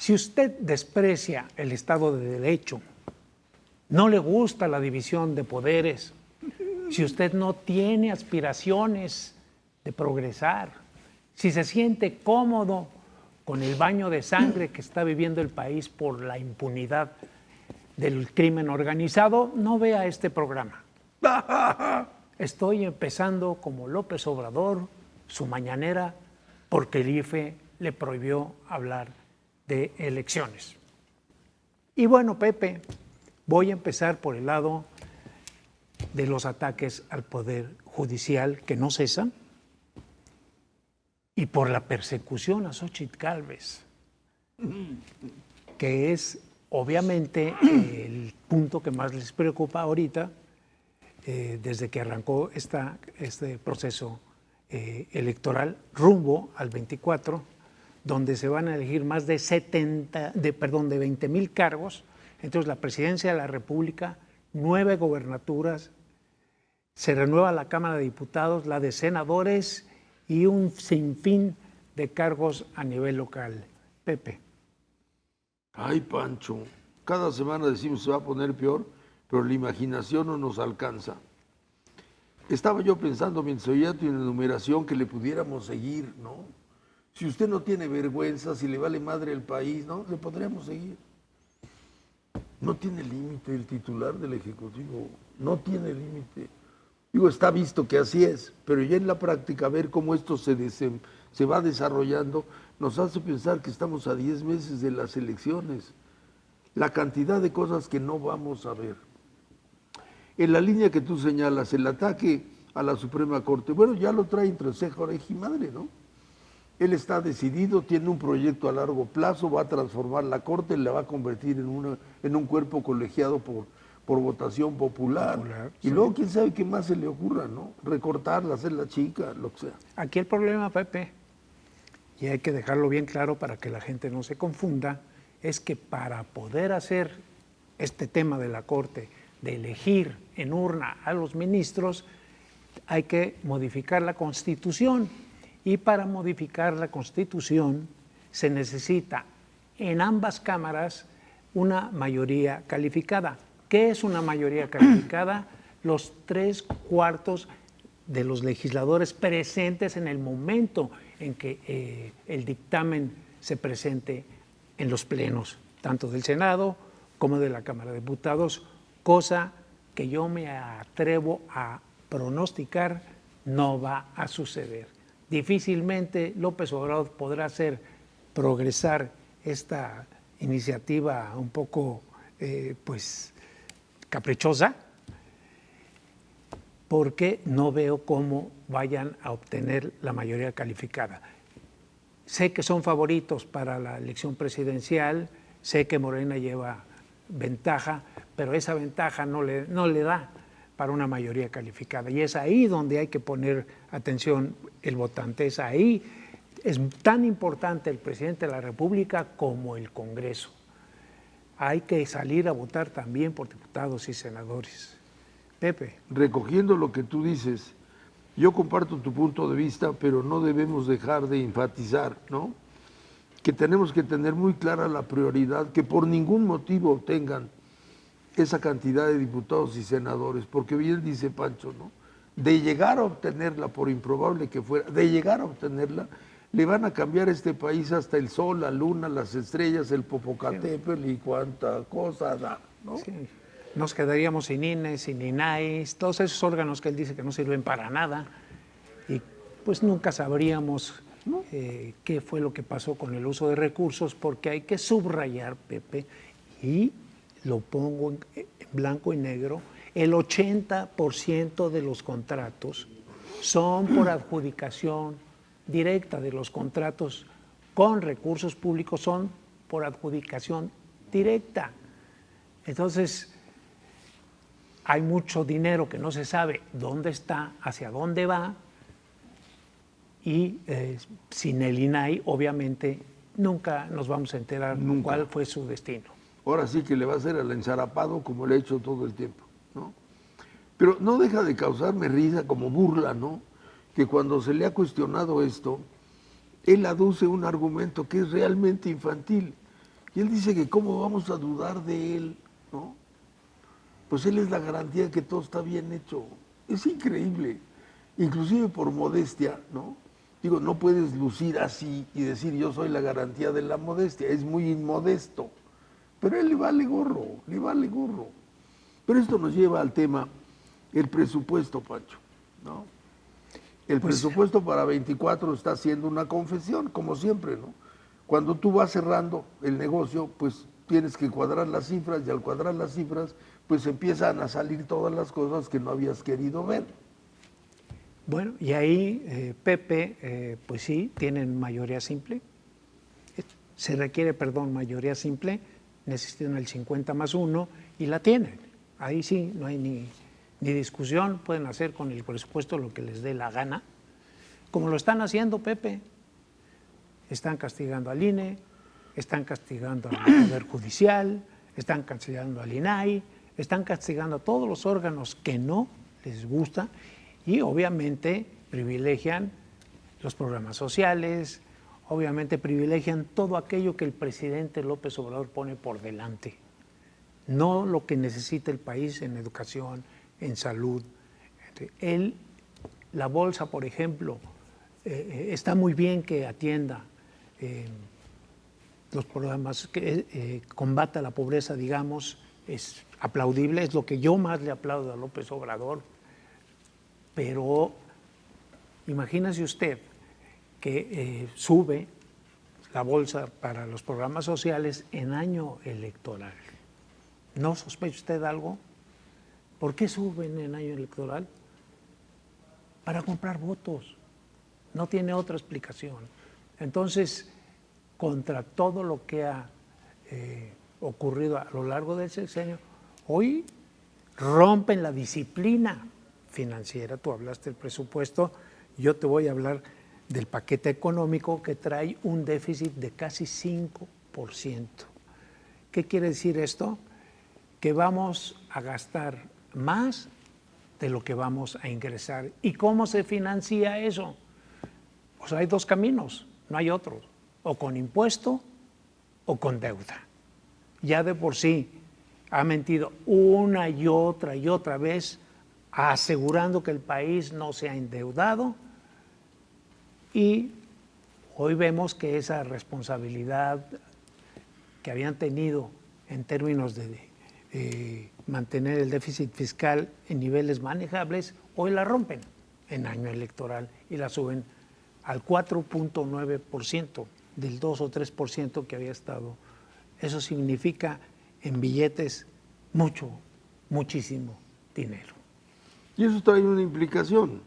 Si usted desprecia el Estado de Derecho, no le gusta la división de poderes, si usted no tiene aspiraciones de progresar, si se siente cómodo con el baño de sangre que está viviendo el país por la impunidad del crimen organizado, no vea este programa. Estoy empezando como López Obrador su mañanera porque el IFE le prohibió hablar de elecciones. Y bueno, Pepe, voy a empezar por el lado de los ataques al Poder Judicial que no cesan y por la persecución a Xóchitl Gálvez, que es obviamente el punto que más les preocupa ahorita desde que arrancó este proceso electoral rumbo al 24, donde se van a elegir más de 20,000 cargos. Entonces, la presidencia de la República, 9 gobernaturas, se renueva la Cámara de Diputados, la de senadores y un sinfín de cargos a nivel local. Pepe. Ay, Pancho, cada semana decimos se va a poner peor, pero la imaginación no nos alcanza. Estaba yo pensando mientras oía tu enumeración que le pudiéramos seguir, ¿no? Si usted no tiene vergüenza, si le vale madre el país, ¿no? Le podríamos seguir. No tiene límite el titular del Ejecutivo, no tiene límite. Digo, está visto que así es, pero ya en la práctica ver cómo esto se va desarrollando nos hace pensar que estamos a 10 meses de las elecciones. La cantidad de cosas que no vamos a ver. En la línea que tú señalas, el ataque a la Suprema Corte, bueno, ya lo trae entre ceja, oreja y madre, ¿no? Él está decidido, tiene un proyecto a largo plazo, va a transformar la Corte, la va a convertir en un cuerpo colegiado por votación popular. Y luego quién sabe qué más se le ocurra, ¿no? Recortarla, hacerla chica, lo que sea. Aquí el problema, Pepe, y hay que dejarlo bien claro para que la gente no se confunda, es que para poder hacer este tema de la Corte, de elegir en urna a los ministros, hay que modificar la Constitución. Y para modificar la Constitución se necesita en ambas cámaras una mayoría calificada. ¿Qué es una mayoría calificada? Los 3/4 de los legisladores presentes en el momento en que el dictamen se presente en los plenos, tanto del Senado como de la Cámara de Diputados, cosa que yo me atrevo a pronosticar no va a suceder. Difícilmente López Obrador podrá hacer progresar esta iniciativa un poco caprichosa, porque no veo cómo vayan a obtener la mayoría calificada. Sé que son favoritos para la elección presidencial, sé que Morena lleva ventaja, pero esa ventaja no le da para una mayoría calificada. Y es ahí donde hay que poner atención el votante. Es ahí, es tan importante el presidente de la República como el Congreso. Hay que salir a votar también por diputados y senadores. Pepe. Recogiendo lo que tú dices, yo comparto tu punto de vista, pero no debemos dejar de enfatizar, ¿no? Que tenemos que tener muy clara la prioridad, que por ningún motivo obtengan esa cantidad de diputados y senadores, porque bien dice Pancho, ¿no? De llegar a obtenerla, por improbable que fuera, de llegar a obtenerla, le van a cambiar este país hasta el sol, la luna, las estrellas, el Popocatépetl y cuánta cosa da, ¿no? Sí. Nos quedaríamos sin INE, sin INAI, todos esos órganos que él dice que no sirven para nada, y pues nunca sabríamos qué fue lo que pasó con el uso de recursos, porque hay que subrayar, Pepe, y lo pongo en blanco y negro, el 80% de los contratos son por adjudicación directa, de los contratos con recursos públicos son por adjudicación directa. Entonces, hay mucho dinero que no se sabe dónde está, hacia dónde va, y sin el INAI, obviamente, nunca nos vamos a enterar cuál fue su destino. Ahora sí que le va a hacer al ensarapado como le ha hecho todo el tiempo, ¿no? Pero no deja de causarme risa, como burla, ¿no? Que cuando se le ha cuestionado esto, él aduce un argumento que es realmente infantil. Y él dice que cómo vamos a dudar de él, ¿no? Pues él es la garantía de que todo está bien hecho. Es increíble, inclusive por modestia, ¿no? Digo, no puedes lucir así y decir yo soy la garantía de la modestia, es muy inmodesto. Pero a él le vale gorro, le vale gorro. Pero esto nos lleva al tema, el presupuesto, Pancho, ¿no? El presupuesto para 24 está haciendo una confesión, como siempre, ¿no? Cuando tú vas cerrando el negocio, pues tienes que cuadrar las cifras y al cuadrar las cifras, pues empiezan a salir todas las cosas que no habías querido ver. Bueno, y ahí, Pepe, pues sí, tienen mayoría simple. Se requiere, perdón, mayoría simple, necesitan el 50+1 y la tienen. Ahí sí, no hay ni discusión, pueden hacer con el presupuesto lo que les dé la gana, como lo están haciendo, Pepe. Están castigando al INE, están castigando al Poder Judicial, están castigando al INAI, están castigando a todos los órganos que no les gusta y obviamente privilegian los programas sociales, obviamente privilegian todo aquello que el presidente López Obrador pone por delante, no lo que necesita el país en educación, en salud. La bolsa, por ejemplo, está muy bien que atienda los programas que combata la pobreza, digamos, es aplaudible, es lo que yo más le aplaudo a López Obrador, pero imagínese usted que sube la bolsa para los programas sociales en año electoral. ¿No sospecha usted algo? ¿Por qué suben en año electoral? Para comprar votos. No tiene otra explicación. Entonces, contra todo lo que ha ocurrido a lo largo del sexenio, hoy rompen la disciplina financiera. Tú hablaste del presupuesto, yo te voy a hablar del paquete económico que trae un déficit de casi 5%. ¿Qué quiere decir esto? Que vamos a gastar más de lo que vamos a ingresar. ¿Y cómo se financia eso? Pues hay dos caminos, no hay otros, o con impuesto o con deuda. Ya de por sí ha mentido una y otra vez asegurando que el país no se ha endeudado y hoy vemos que esa responsabilidad que habían tenido en términos de mantener el déficit fiscal en niveles manejables, hoy la rompen en año electoral y la suben al 4.9% del 2 o 3% que había estado. Eso significa en billetes muchísimo dinero. Y eso trae una implicación,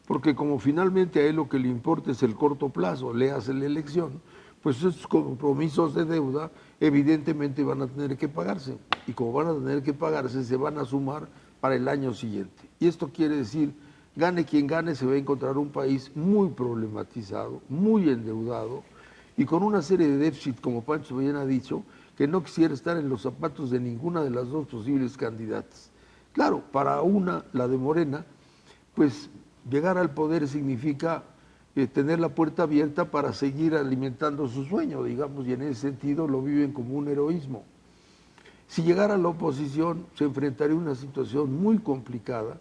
porque como finalmente a él lo que le importa es el corto plazo, le hace la elección, pues esos compromisos de deuda evidentemente van a tener que pagarse. Y como van a tener que pagarse, se van a sumar para el año siguiente. Y esto quiere decir, gane quien gane, se va a encontrar un país muy problematizado, muy endeudado, y con una serie de déficits, como Pancho bien ha dicho, que no quisiera estar en los zapatos de ninguna de las dos posibles candidatas. Claro, para una, la de Morena, pues llegar al poder significa tener la puerta abierta para seguir alimentando su sueño, digamos, y en ese sentido lo viven como un heroísmo. Si llegara a la oposición, se enfrentaría a una situación muy complicada,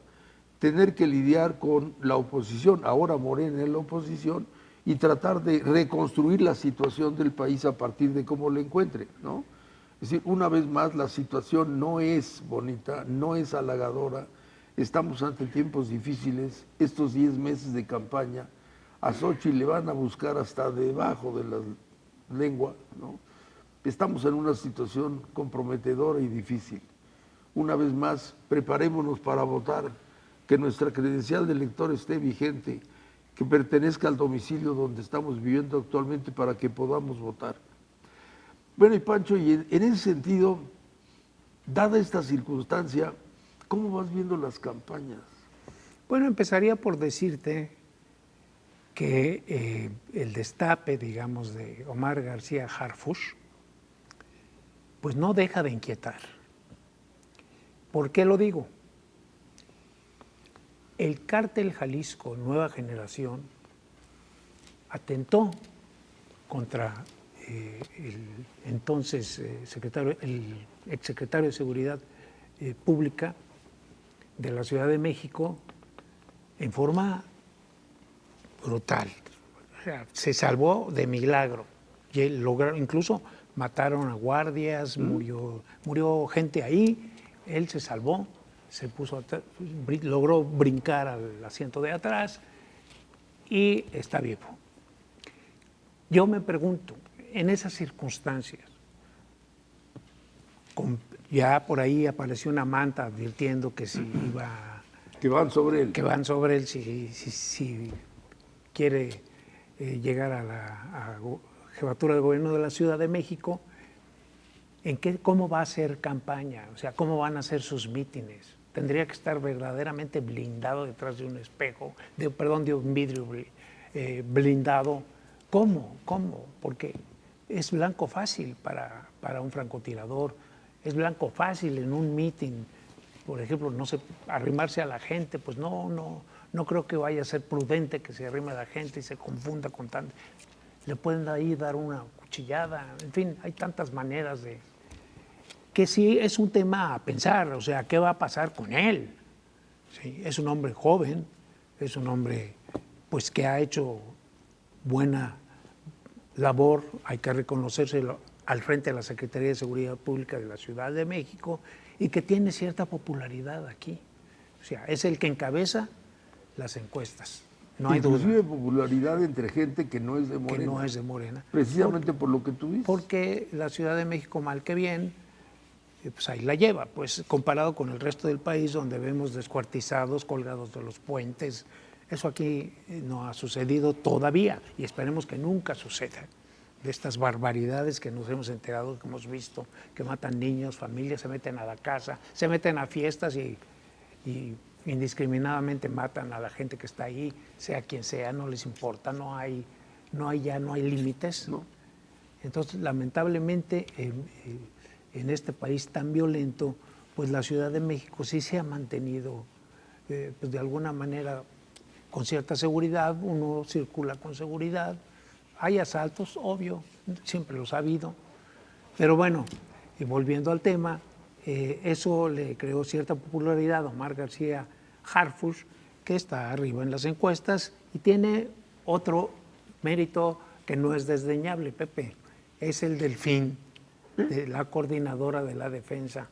tener que lidiar con la oposición, ahora Morena en la oposición, y tratar de reconstruir la situación del país a partir de cómo lo encuentre, ¿no? Es decir, una vez más, la situación no es bonita, no es halagadora, estamos ante tiempos difíciles, estos 10 meses de campaña, a Xochitl le van a buscar hasta debajo de la lengua, ¿no? Estamos en una situación comprometedora y difícil. Una vez más, preparémonos para votar, que nuestra credencial de elector esté vigente, que pertenezca al domicilio donde estamos viviendo actualmente para que podamos votar. Bueno, y Pancho, y en ese sentido, dada esta circunstancia, ¿cómo vas viendo las campañas? Bueno, empezaría por decirte que el destape, digamos, de Omar García Harfuch, pues no deja de inquietar. ¿Por qué lo digo? El cártel Jalisco Nueva Generación atentó contra entonces el exsecretario de Seguridad Pública de la Ciudad de México en forma brutal. O sea, se salvó de milagro. Y él incluso mataron a guardias, murió gente ahí. Él se salvó, se puso logró brincar al asiento de atrás y está vivo. Yo me pregunto, en esas circunstancias, ya por ahí apareció una manta advirtiendo que si iba... Que van sobre él. Que van sobre él si quiere llegar a la jefatura de gobierno de la Ciudad de México. ¿Cómo va a hacer campaña? O sea, ¿cómo van a hacer sus mítines? Tendría que estar verdaderamente blindado detrás de un espejo, de un vidrio blindado. ¿Cómo? Porque es blanco fácil para un francotirador, es blanco fácil en un mítin, por ejemplo, no sé, arrimarse a la gente, pues no creo que vaya a ser prudente que se arrime a la gente y se confunda con tanto. Le pueden ahí dar una cuchillada, en fin, hay tantas maneras de... Que sí es un tema a pensar, o sea, ¿qué va a pasar con él? Sí, es un hombre joven, es un hombre pues que ha hecho buena labor, hay que reconocérselo, al frente de la Secretaría de Seguridad Pública de la Ciudad de México y que tiene cierta popularidad aquí. O sea, es el que encabeza las encuestas. No hay duda. Inclusive popularidad entre gente que no es de Morena. Que no es de Morena. Precisamente por lo que tú dices. Porque la Ciudad de México, mal que bien, pues ahí la lleva, pues comparado con el resto del país donde vemos descuartizados, colgados de los puentes. Eso aquí no ha sucedido todavía y esperemos que nunca suceda. De estas barbaridades que nos hemos enterado, que hemos visto, que matan niños, familias, se meten a la casa, se meten a fiestas y indiscriminadamente matan a la gente que está ahí, sea quien sea, no les importa, no hay límites. No. Entonces, lamentablemente, en este país tan violento, pues la Ciudad de México sí se ha mantenido, pues de alguna manera, con cierta seguridad, uno circula con seguridad. Hay asaltos, obvio, siempre los ha habido, pero bueno, y volviendo al tema, eso le creó cierta popularidad a Omar García Harfuch, que está arriba en las encuestas y tiene otro mérito que no es desdeñable, Pepe, es el del fin de la coordinadora de la defensa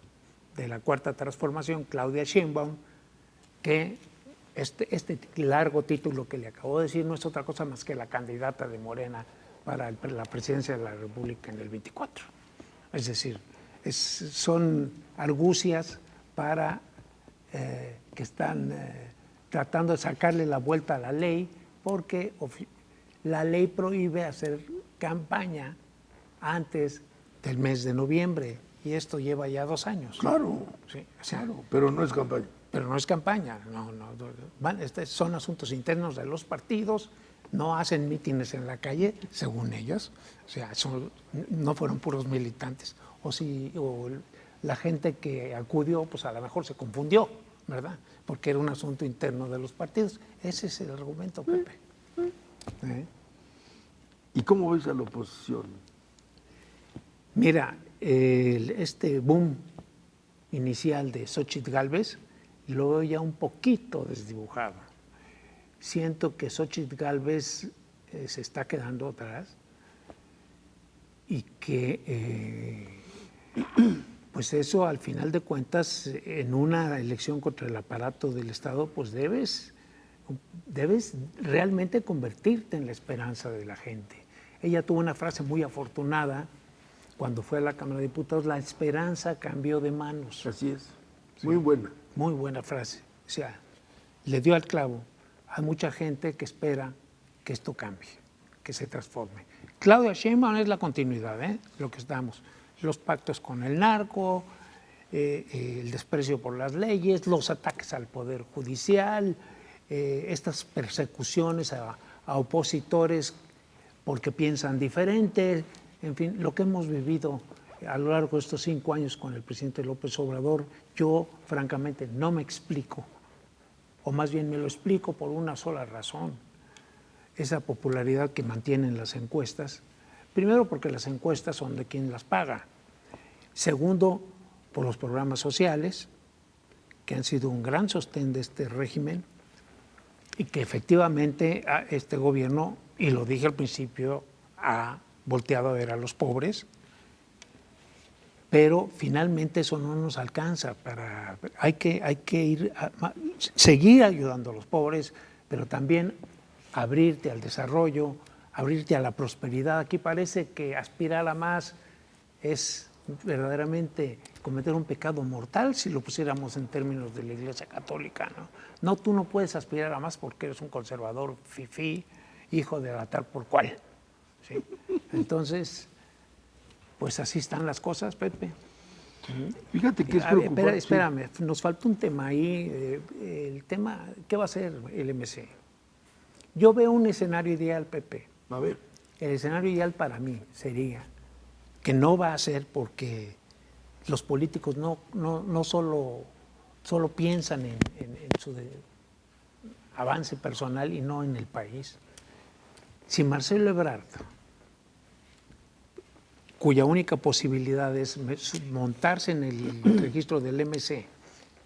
de la Cuarta Transformación, Claudia Sheinbaum, que este largo título que le acabo de decir no es otra cosa más que la candidata de Morena para la presidencia de la República en el 24. Es decir, son argucias para que están tratando de sacarle la vuelta a la ley, porque la ley prohíbe hacer campaña antes del mes de noviembre, y esto lleva ya 2 años. Claro, sí, o sea, claro, pero no es campaña. Pero no es campaña, son asuntos internos de los partidos, no hacen mítines en la calle, según ellos, o sea, no fueron puros militantes, o la gente que acudió, pues a lo mejor se confundió, ¿verdad? Porque era un asunto interno de los partidos. Ese es el argumento, Pepe. ¿Y cómo ves a la oposición? Mira, este boom inicial de Xóchitl Gálvez lo veo ya un poquito desdibujado. Siento que Xóchitl Gálvez se está quedando atrás y que pues eso al final de cuentas en una elección contra el aparato del Estado pues debes realmente convertirte en la esperanza de la gente. Ella tuvo una frase muy afortunada cuando fue a la Cámara de Diputados: la esperanza cambió de manos. Así es, muy buena. Muy buena frase. O sea, le dio al clavo. Hay mucha gente que espera que esto cambie, que se transforme. Claudia Sheinbaum es la continuidad, lo que estamos. Los pactos con el narco, el desprecio por las leyes, los ataques al Poder Judicial, estas persecuciones a opositores porque piensan diferente, en fin, lo que hemos vivido a lo largo de estos 5 años con el presidente López Obrador, yo francamente no me explico, o más bien me lo explico por una sola razón: esa popularidad que mantienen las encuestas, Primero, porque las encuestas son de quien las paga. Segundo, por los programas sociales, que han sido un gran sostén de este régimen y que efectivamente este gobierno, y lo dije al principio, ha volteado a ver a los pobres, pero finalmente eso no nos alcanza. Hay que ir seguir ayudando a los pobres, pero también abrirte al desarrollo, abrirte a la prosperidad. Aquí parece que aspirar a más es verdaderamente cometer un pecado mortal si lo pusiéramos en términos de la Iglesia Católica, ¿no? No, tú no puedes aspirar a más porque eres un conservador fifí, hijo de la tal por cual, ¿sí? Entonces, pues así están las cosas, Pepe. Fíjate que es preocupante. Espérame, nos falta un tema ahí, el tema, ¿qué va a hacer el MC? Yo veo un escenario ideal, Pepe. A ver. El escenario ideal para mí sería, que no va a ser porque los políticos no solo piensan en su avance personal y no en el país. Si Marcelo Ebrard, cuya única posibilidad es montarse en el registro del MC,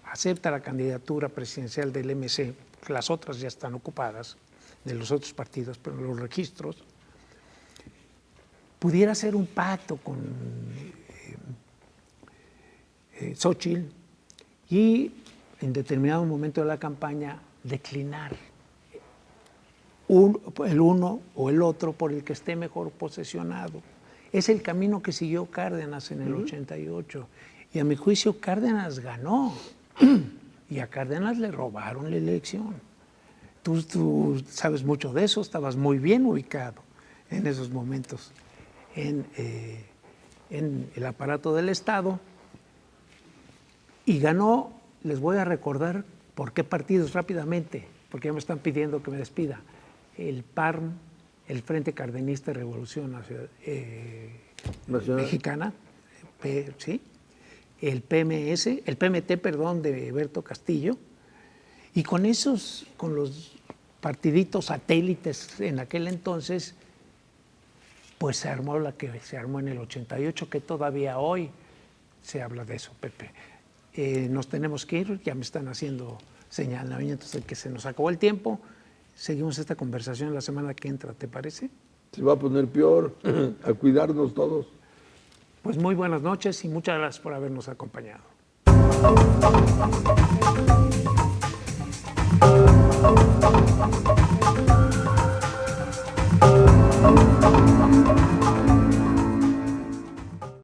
acepta la candidatura presidencial del MC, las otras ya están ocupadas, de los otros partidos, pero los registros, pudiera hacer un pacto con Xóchitl y en determinado momento de la campaña declinar el uno o el otro por el que esté mejor posesionado. Es el camino que siguió Cárdenas en el 88. Y a mi juicio Cárdenas ganó. Y a Cárdenas le robaron la elección. Tú sabes mucho de eso, estabas muy bien ubicado en esos momentos en el aparato del Estado. Y ganó, les voy a recordar por qué partidos rápidamente, porque ya me están pidiendo que me despida. El PARM, el Frente Cardenista de Revolución Mexicana, ¿sí? El PMS, el PMT, perdón, de Berto Castillo, y con los partiditos satélites en aquel entonces, pues se armó la que se armó en el 88, que todavía hoy se habla de eso, Pepe. Nos tenemos que ir, ya me están haciendo señalamientos de que se nos acabó el tiempo. Seguimos esta conversación la semana que entra, ¿te parece? Se va a poner peor, a cuidarnos todos. Pues muy buenas noches y muchas gracias por habernos acompañado.